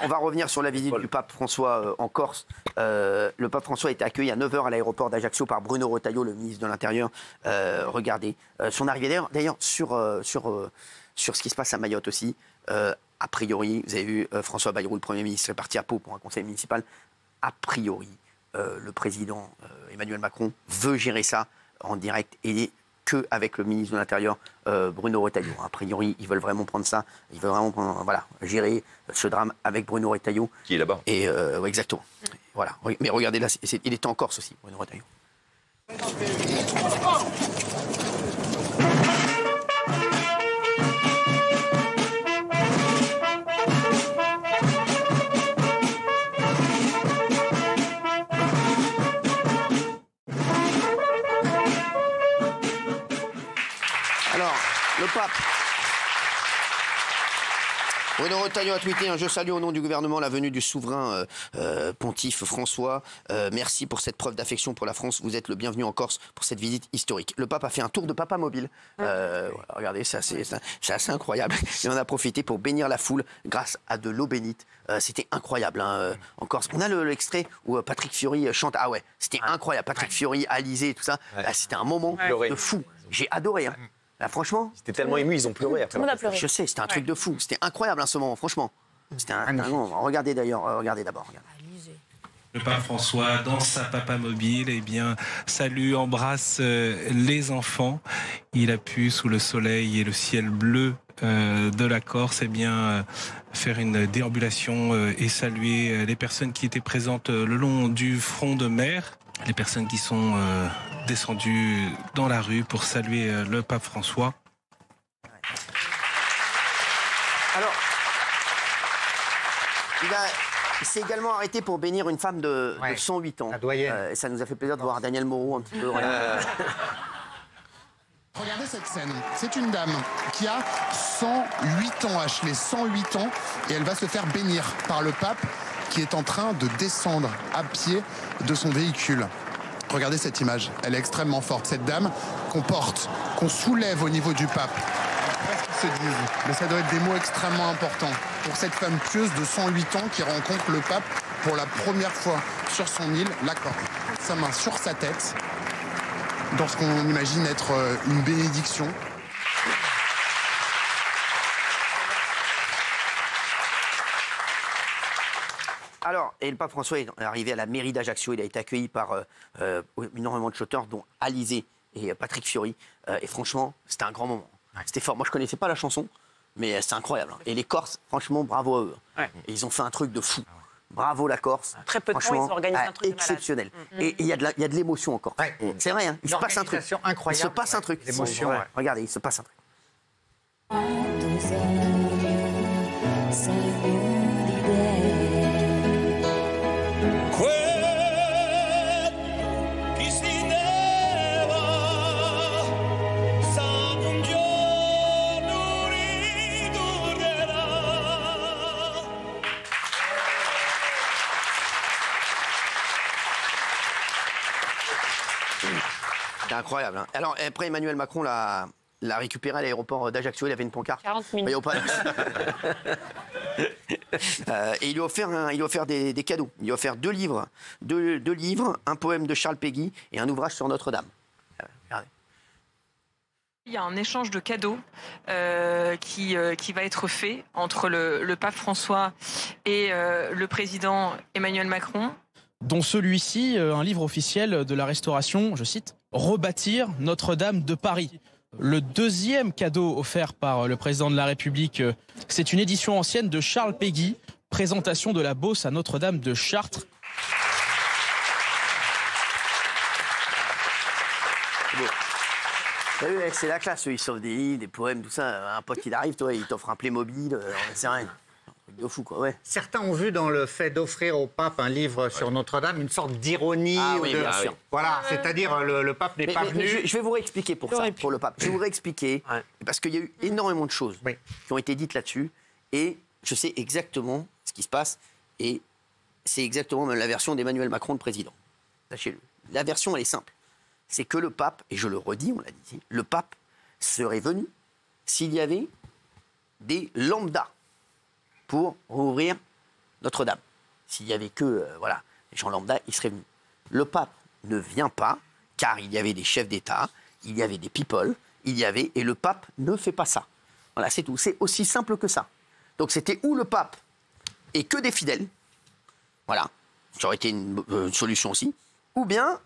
on va revenir sur la visite du pape François en Corse. Le pape François a été accueilli à 9h à l'aéroport d'Ajaccio par Bruno Retailleau, le ministre de l'Intérieur. Regardez son arrivée. D'ailleurs, sur ce qui se passe à Mayotte aussi, a priori, vous avez vu François Bayrou, le Premier ministre, est parti à Pau pour un conseil municipal. A priori, le président Emmanuel Macron veut gérer ça en direct et qu'avec le ministre de l'Intérieur, Bruno Retailleau. A priori, ils veulent vraiment prendre ça, ils veulent vraiment gérer ce drame avec Bruno Retailleau. Qui est là-bas. Et ouais, exactement. Voilà. Mais regardez là, il était en Corse aussi, Bruno Retailleau. Alors, le pape. Bruno Retailleau a tweeté: je salue au nom du gouvernement la venue du souverain pontife François. Merci pour cette preuve d'affection pour la France. Vous êtes le bienvenu en Corse pour cette visite historique. Le pape a fait un tour de papa mobile. Voilà, regardez, c'est assez incroyable. Il en a profité pour bénir la foule grâce à de l'eau bénite. C'était incroyable en Corse. On a l'extrait où Patrick Fiori chante. Ah ouais, c'était incroyable. Patrick Fiori, Alizé, tout ça. C'était un moment de fou. J'ai adoré. Là, franchement, c'était tellement ému, ils ont pleuré. Tout le monde a pleuré. Je sais, c'était un truc de fou. C'était incroyable ce moment, franchement. C'était un moment. Regardez d'ailleurs, regardez d'abord. Le pape François, dans sa papa mobile, salue, embrasse les enfants. Il a pu, sous le soleil et le ciel bleu de la Corse, faire une déambulation et saluer les personnes qui étaient présentes le long du front de mer. Les personnes qui sont descendues dans la rue pour saluer le pape François. Alors, il s'est également arrêté pour bénir une femme de 108 ans. Et ça nous a fait plaisir de voir Daniel Moreau un petit peu. Regardez cette scène. C'est une dame qui a 108 ans, Ashley, 108 ans, et elle va se faire bénir par le pape qui est en train de descendre à pied de son véhicule. Regardez cette image, elle est extrêmement forte. Cette dame qu'on porte, qu'on soulève au niveau du pape. Qu'est-ce qu'ils se disent? Mais ça doit être des mots extrêmement importants pour cette femme pieuse de 108 ans qui rencontre le pape pour la première fois sur son île, la Corse. Sa main sur sa tête, dans ce qu'on imagine être une bénédiction. Alors, et le pape François est arrivé à la mairie d'Ajaccio. Il a été accueilli par énormément de chanteurs, dont Alizé et Patrick Fiori. Et franchement, c'était un grand moment. C'était fort. Moi, je ne connaissais pas la chanson, mais c'était incroyable. Et les Corses, franchement, bravo à eux. Et ils ont fait un truc de fou. Bravo la Corse. Très peu de temps, ils ont organisé un truc exceptionnel. Et il y a de l'émotion encore. C'est vrai, il se passe un truc. Il se passe un truc. L'émotion. Regardez, il se passe un truc. C'est incroyable. Alors, après, Emmanuel Macron l'a récupéré à l'aéroport d'Ajaccio. Il avait une pancarte. 40 minutes. Et il lui a offert des cadeaux. Il lui a offert deux livres, un poème de Charles Péguy et un ouvrage sur Notre-Dame. Regardez. Il y a un échange de cadeaux qui va être fait entre le pape François et le président Emmanuel Macron. Dont celui-ci, un livre officiel de la Restauration, je cite, « Rebâtir Notre-Dame de Paris ». Le deuxième cadeau offert par le président de la République, c'est une édition ancienne de Charles Péguy, présentation de la Beauce à Notre-Dame de Chartres. C'est la classe, ils sauvent des livres, des poèmes, tout ça. Un pote qui arrive, toi, il t'offre un Playmobil, c'est rien. De fou, quoi, ouais. Certains ont vu dans le fait d'offrir au pape un livre sur Notre-Dame une sorte d'ironie. Bien sûr. Voilà, c'est-à-dire le pape n'est pas venu. Je vais vous réexpliquer pour le pape. Je vais vous réexpliquer, parce qu'il y a eu énormément de choses qui ont été dites là-dessus, et je sais exactement ce qui se passe, et c'est exactement même la version d'Emmanuel Macron, le président. Sachez-le. La version, elle est simple. C'est que le pape, et je le redis, on l'a dit, le pape serait venu s'il y avait des lambdas pour rouvrir Notre-Dame. S'il y avait que voilà, les gens lambda, ils seraient venus. Le pape ne vient pas, car il y avait des chefs d'État, il y avait des people, et le pape ne fait pas ça. Voilà, c'est tout. C'est aussi simple que ça. Donc c'était ou le pape et que des fidèles, voilà, ça aurait été une solution aussi, ou bien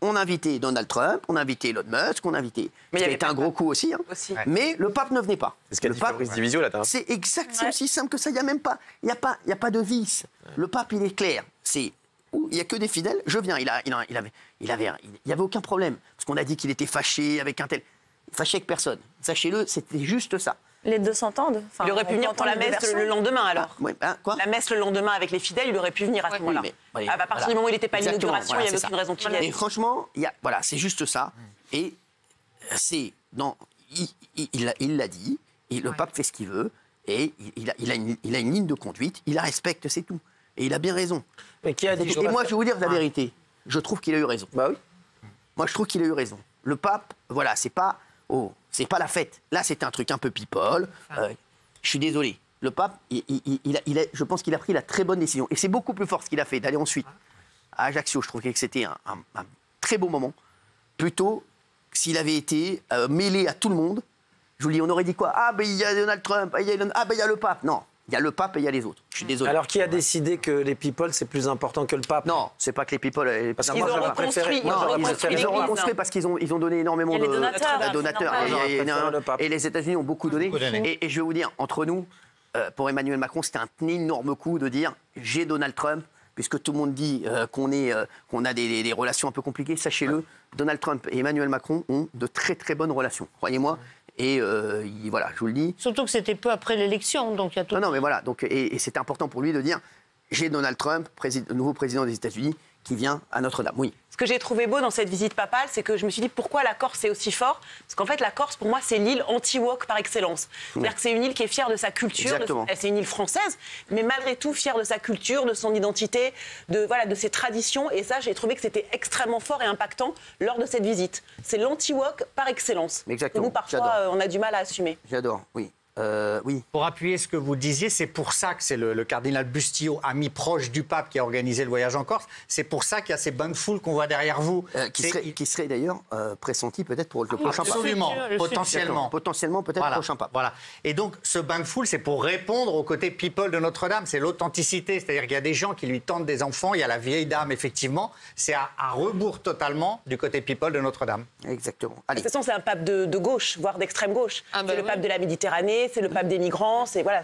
on invitait Donald Trump, on invitait Elon Musk, on invitait... Mais ça a été un gros coup aussi, hein. Ouais. Mais le pape ne venait pas. C'est ce qu'a dit Fabrice Divisio, là. C'est exact, c'est aussi simple que ça, il n'y a même pas, il y a pas de vice. Le pape, il est clair, il n'y a que des fidèles, je viens, il y avait aucun problème, parce qu'on a dit qu'il était fâché avec un tel... Fâché avec personne, sachez-le, c'était juste ça. Les deux s'entendent. Enfin, il aurait pu venir pour la messe le lendemain, alors. Quoi La messe le lendemain avec les fidèles, il aurait pu venir à ce moment-là. À partir du moment où il n'était pas à l'inauguration, il n'y avait aucune raison qu'il vienne. Et franchement, voilà, c'est juste ça. Et c'est il l'a dit, et le pape fait ce qu'il veut, et il a une ligne de conduite, il la respecte, c'est tout. Et il a bien raison. Mais qui a dit et moi, je vais vous dire la vérité. Je trouve qu'il a eu raison. Bah oui. Moi, je trouve qu'il a eu raison. Le pape, voilà, c'est pas la fête. Là, c'est un truc un peu people. Je suis désolé. Le pape, je pense qu'il a pris la très bonne décision. Et c'est beaucoup plus fort ce qu'il a fait, d'aller ensuite à Ajaccio. Je trouve que c'était un très beau moment. Plutôt s'il avait été mêlé à tout le monde. Je vous dis, on aurait dit quoi? Ah, ben il y a Donald Trump, il y a le pape. Non, il y a le pape et il y a les autres. Je suis désolé. Alors, qui a décidé que les people, c'est plus important que le pape? Non, c'est pas que les people... Parce qu'ils ont reconstruit. Ils ont reconstruit parce qu'ils ont donné énormément de donateurs. Et les États-Unis ont beaucoup donné. Et je vais vous dire, entre nous, pour Emmanuel Macron, c'était un énorme coup de dire j'ai Donald Trump, puisque tout le monde dit qu'on a des relations un peu compliquées. Sachez-le, Donald Trump et Emmanuel Macron ont de très très bonnes relations, croyez-moi. Et voilà, je vous le dis. Surtout que c'était peu après l'élection, donc il y a tout. Non, mais voilà, donc, et c'est important pour lui de dire j'ai Donald Trump, nouveau président des États-Unis, qui vient à Notre-Dame. Oui. Ce que j'ai trouvé beau dans cette visite papale, c'est que je me suis dit pourquoi la Corse est aussi fort. Parce qu'en fait, la Corse, pour moi, c'est l'île anti-woke par excellence. C'est-à-dire que c'est une île qui est fière de sa culture. C'est une île française, mais malgré tout fière de sa culture, de son identité, de ses traditions. Et ça, j'ai trouvé que c'était extrêmement fort et impactant lors de cette visite. C'est l'anti-woke par excellence. Exactement. Et nous, parfois, on a du mal à assumer. J'adore, oui. Oui. Pour appuyer ce que vous disiez, c'est pour ça que c'est le cardinal Bustillo, ami proche du pape, qui a organisé le voyage en Corse. C'est pour ça qu'il y a ces bonnes foules qu'on voit derrière vous. Qui serait d'ailleurs pressenti peut-être pour le prochain pape. Absolument, potentiellement. Potentiellement peut-être le prochain pape. Voilà. Et donc, ce bain de foule, c'est pour répondre au côté people de Notre-Dame. C'est l'authenticité. C'est-à-dire qu'il y a des gens qui lui tendent des enfants. Il y a la vieille dame, effectivement. C'est à rebours totalement du côté people de Notre-Dame. Exactement. De toute façon, c'est un pape de gauche, voire d'extrême gauche. C'est le pape de la Méditerranée. C'est le pape des migrants, c'est pas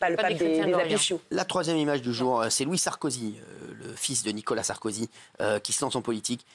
le pape des habits chiots. La troisième image du jour, c'est Louis Sarkozy, le fils de Nicolas Sarkozy, qui se lance en politique.